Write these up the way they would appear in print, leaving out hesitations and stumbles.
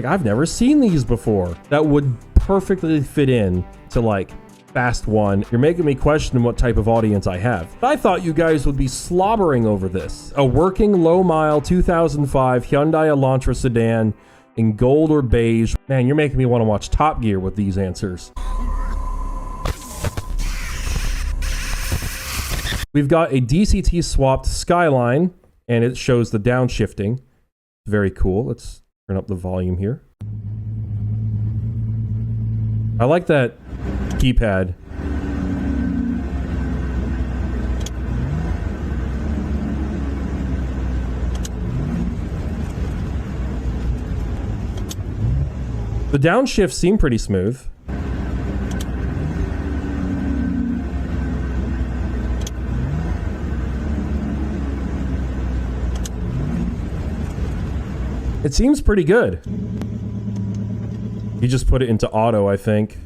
Like, I've never seen these before. That would perfectly fit in to like Fast One. You're making me question what type of audience I have. I thought you guys would be slobbering over this. A working low mile 2005 Hyundai Elantra sedan in gold or beige. Man, you're making me want to watch Top Gear with these answers. We've got a DCT swapped Skyline, and it shows the downshifting. Very cool. Let's turn up the volume here. I like that keypad. The downshift seemed pretty smooth. It seems pretty good. You just put it into auto, I think.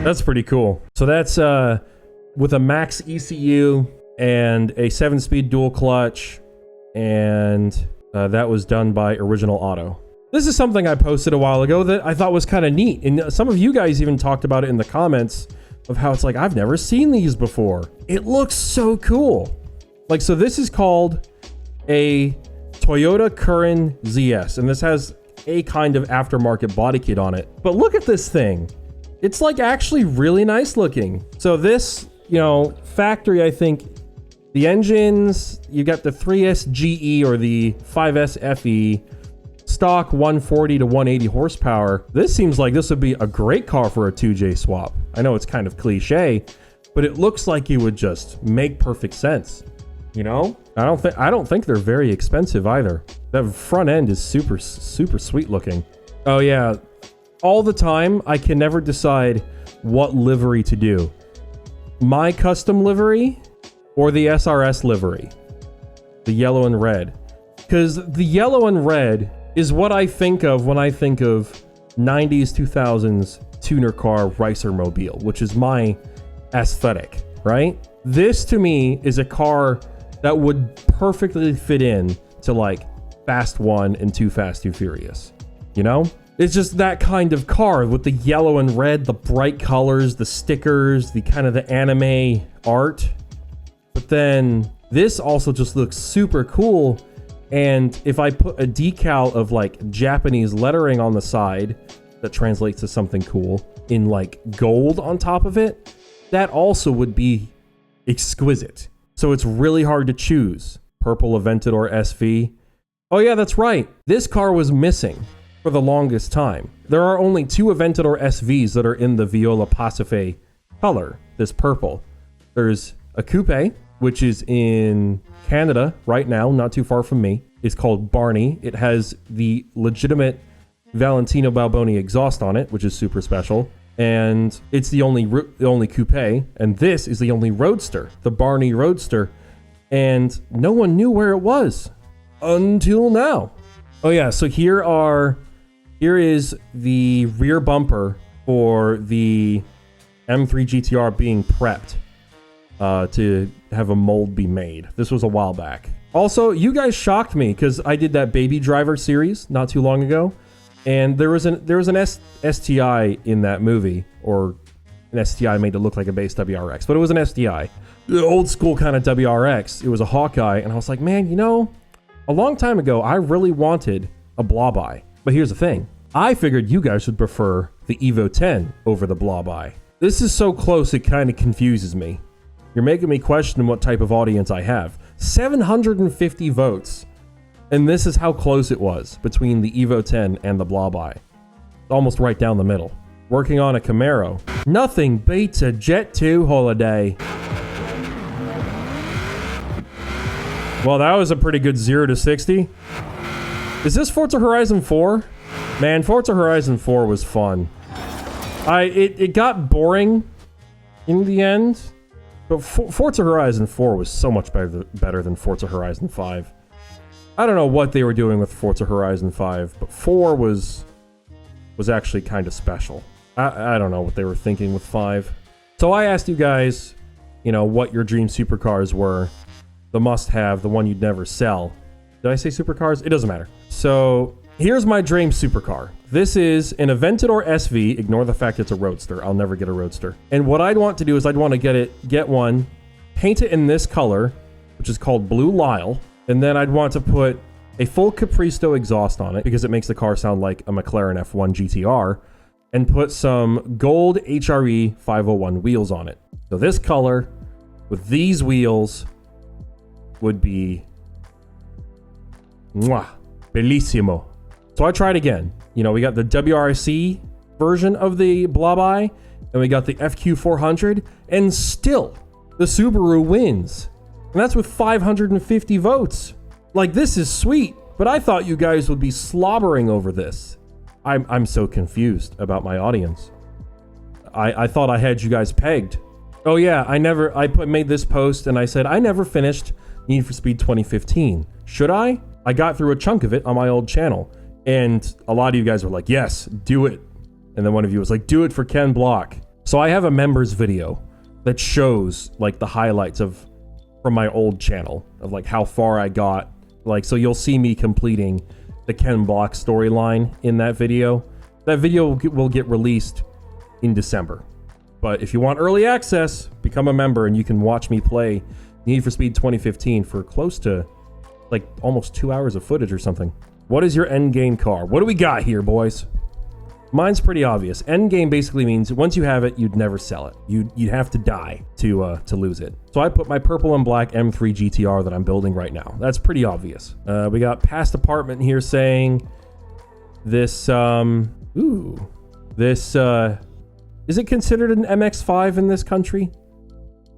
That's pretty cool. So that's with a max ECU and a 7-speed dual clutch, and that was done by Original Auto. This is something I posted a while ago that I thought was kind of neat, and some of you guys even talked about it in the comments of how it's like, I've never seen these before. It looks so cool. Like, so this is called a Toyota Curren ZS, and this has a kind of aftermarket body kit on it. But look at this thing. It's like actually really nice looking. So this, you know, factory, I think the engines, you got the 3S GE or the 5S FE, stock 140 to 180 horsepower. This seems like this would be a great car for a 2J swap. I know it's kind of cliche, but it looks like it would just make perfect sense. You know? I don't think they're very expensive either. That front end is super sweet looking. Oh yeah. All the time, I can never decide what livery to do. My custom livery or the SRS livery. The yellow and red. Because the yellow and red is what I think of when I think of 90s, 2000s tuner car Ricer Mobile, which is my aesthetic, right? This to me is a car that would perfectly fit in to like Fast One and Too Fast, Too Furious, you know? It's just that kind of car with the yellow and red, the bright colors, the stickers, the kind of the anime art. But then this also just looks super cool. And if I put a decal of like Japanese lettering on the side that translates to something cool in like gold on top of it, that also would be exquisite. So it's really hard to choose. Purple Aventador SV. Oh yeah, that's right. This car was missing for the longest time. There are only 2 Aventador SVs that are in the Viola Pacife color, this purple. There's a Coupe, which is in Canada right now, not too far from me. It's called Barney. It has the legitimate Valentino Balboni exhaust on it, which is super special. And it's the only coupe, and this is the only roadster, the Barney Roadster. And no one knew where it was until now. Oh yeah, so here is the rear bumper for the M3 GTR being prepped to have a mold be made. This was a while back. Also, you guys shocked me because I did that Baby Driver series not too long ago, and there was an STI in that movie, or an STI made to look like a base WRX, but it was an STI, the old school kind of WRX. It was a Hawkeye, and I was like, man, you know, a long time ago, I really wanted a Blob-Eye. But here's the thing. I figured you guys would prefer the Evo 10 over the Blob-Eye. This is so close, it kind of confuses me. You're making me question what type of audience I have. 750 votes. And this is how close it was between the Evo 10 and the Blob-Eye. Almost right down the middle. Working on a Camaro. Nothing beats a Jet 2 holiday. Well, that was a pretty good 0 to 60. Is this Forza Horizon 4? Man, Forza Horizon 4 was fun. It got boring in the end, but Forza Horizon 4 was so much better than Forza Horizon 5. I don't know what they were doing with Forza Horizon 5, but 4 was actually kind of special. I don't know what they were thinking with 5. So I asked you guys, you know, what your dream supercars were. The must-have, the one you'd never sell. Did I say supercars? It doesn't matter. So here's my dream supercar. This is an Aventador SV. Ignore the fact it's a Roadster. I'll never get a Roadster. And what I'd want to do is I'd want to get one, paint it in this color, which is called Blue Lyle. And then I'd want to put a full Capristo exhaust on it because it makes the car sound like a McLaren F1 GTR, and put some gold HRE 501 wheels on it. So this color with these wheels would be mwah, bellissimo. So I tried again. You know, we got the WRC version of the Blob Eye, and we got the FQ400, and still the Subaru wins. And that's with 550 votes. Like, this is sweet, but I thought you guys would be slobbering over this. I'm so confused about my audience. I thought I had you guys pegged. Oh yeah, I made this post and I said, I never finished Need for Speed 2015. Should I? I got through a chunk of it on my old channel, and a lot of you guys were like, yes, do it. And then one of you was like, do it for Ken Block. So I have a members video that shows like the highlights from my old channel of like how far I got. Like, so you'll see me completing the Ken Block storyline in that video. That video will get released in December. But if you want early access, become a member and you can watch me play Need for Speed 2015 for close to like almost 2 hours of footage or something. What is your end game car? What do we got here, boys? Mine's pretty obvious. End game basically means once you have it, you'd never sell it. You'd have to die to lose it. So I put my purple and black M3 GTR that I'm building right now. That's pretty obvious. We got Past Apartment here saying this. Is it considered an MX-5 in this country,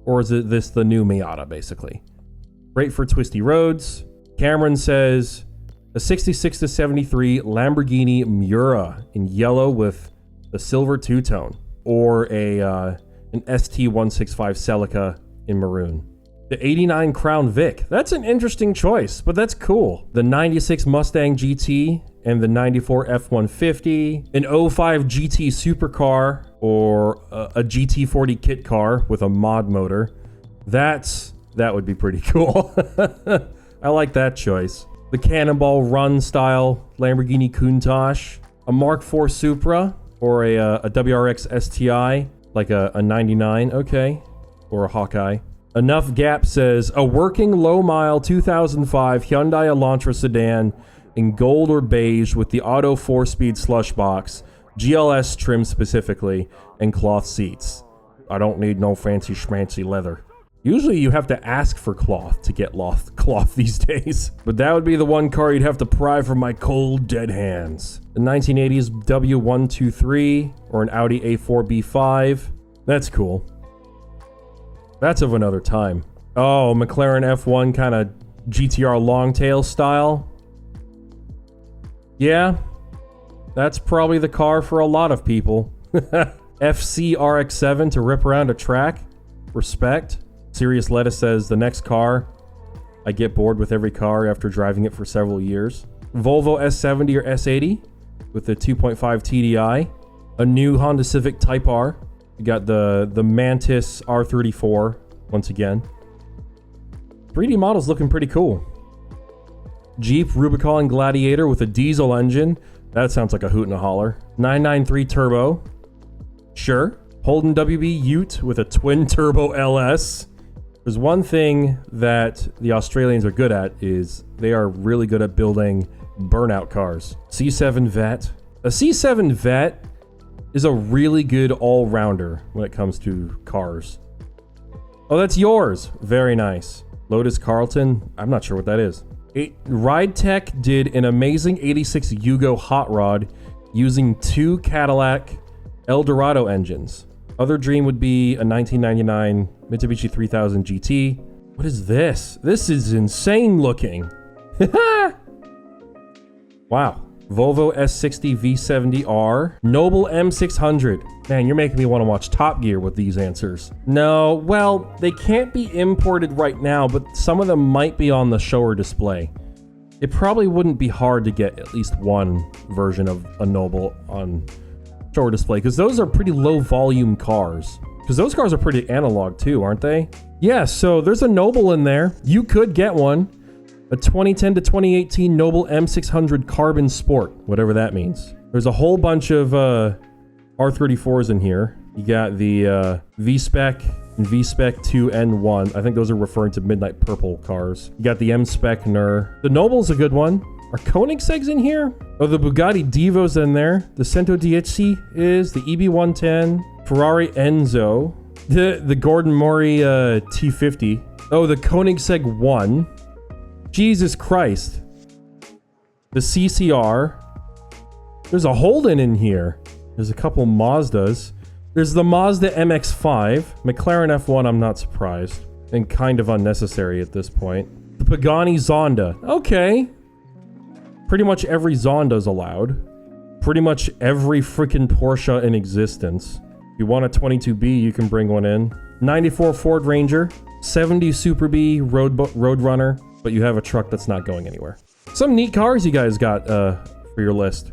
or is it the new Miata basically? Great for twisty roads. Cameron says a 66 to 73 Lamborghini Miura in yellow with the silver two-tone, or an ST165 Celica in maroon. The 89 Crown Vic. That's an interesting choice, but that's cool. The 96 Mustang GT and the 94 F-150, an 05 GT supercar, or a GT40 kit car with a mod motor. That would be pretty cool. I like that choice. The Cannonball Run style Lamborghini Countach, a Mark IV Supra, or a WRX STI, like a 99, okay, or a Hawkeye. Enough Gap says a working low-mile 2005 Hyundai Elantra sedan in gold or beige with the auto 4-speed slush box, GLS trim specifically, and cloth seats. I don't need no fancy schmancy leather. Usually you have to ask for cloth to get cloth these days. But that would be the one car you'd have to pry from my cold, dead hands. The 1980s W123 or an Audi A4 B5. That's cool. That's of another time. Oh, McLaren F1 kind of GTR longtail style. Yeah, that's probably the car for a lot of people. FC RX-7 to rip around a track. Respect. Serious Lettuce says the next car. I get bored with every car after driving it for several years. Volvo S70 or S80 with the 2.5 TDI. A new Honda Civic Type R. You got the Mantis R34 once again. 3D model's looking pretty cool. Jeep Rubicon Gladiator with a diesel engine. That sounds like a hoot and a holler. 993 Turbo. Sure. Holden WB Ute with a twin turbo LS. There's one thing that the Australians are good at is they are really good at building burnout cars. C7 Vet. A C7 Vet is a really good all-rounder when it comes to cars. Oh, that's yours. Very nice. Lotus Carlton. I'm not sure what that is. Ride Tech did an amazing 86 Yugo hot rod using 2 Cadillac Eldorado engines. Other dream would be a 1999 Mitsubishi 3000 GT. What is this? This is insane looking. Wow. Volvo S60 V70R. Noble M600. Man, you're making me want to watch Top Gear with these answers. No, well, they can't be imported right now, but some of them might be on the show or display. It probably wouldn't be hard to get at least one version of a Noble on show or display, because those are pretty low volume cars Because those cars are pretty analog too, aren't they? Yeah, so there's a Noble in there. You could get one. A 2010 to 2018 Noble M600 Carbon Sport, whatever that means. There's a whole bunch of R34s in here. You got the V-Spec and V-Spec 2N1. I think those are referring to Midnight Purple cars. You got the M-Spec NUR. The Noble's a good one. Are Koenigsegg's in here? Oh, the Bugatti Divo's in there. The Cento Dieci is. The EB110. Ferrari Enzo. The Gordon Murray T50. Oh, the Koenigsegg 1. Jesus Christ. The CCR. There's a Holden in here. There's a couple Mazdas. There's the Mazda MX-5. McLaren F1, I'm not surprised. And kind of unnecessary at this point. The Pagani Zonda. Okay. Pretty much every Zonda's allowed. Pretty much every freaking Porsche in existence. If you want a 22B, you can bring one in. 94 Ford Ranger. 70 Super B Roadrunner. But you have a truck that's not going anywhere. Some neat cars you guys got for your list.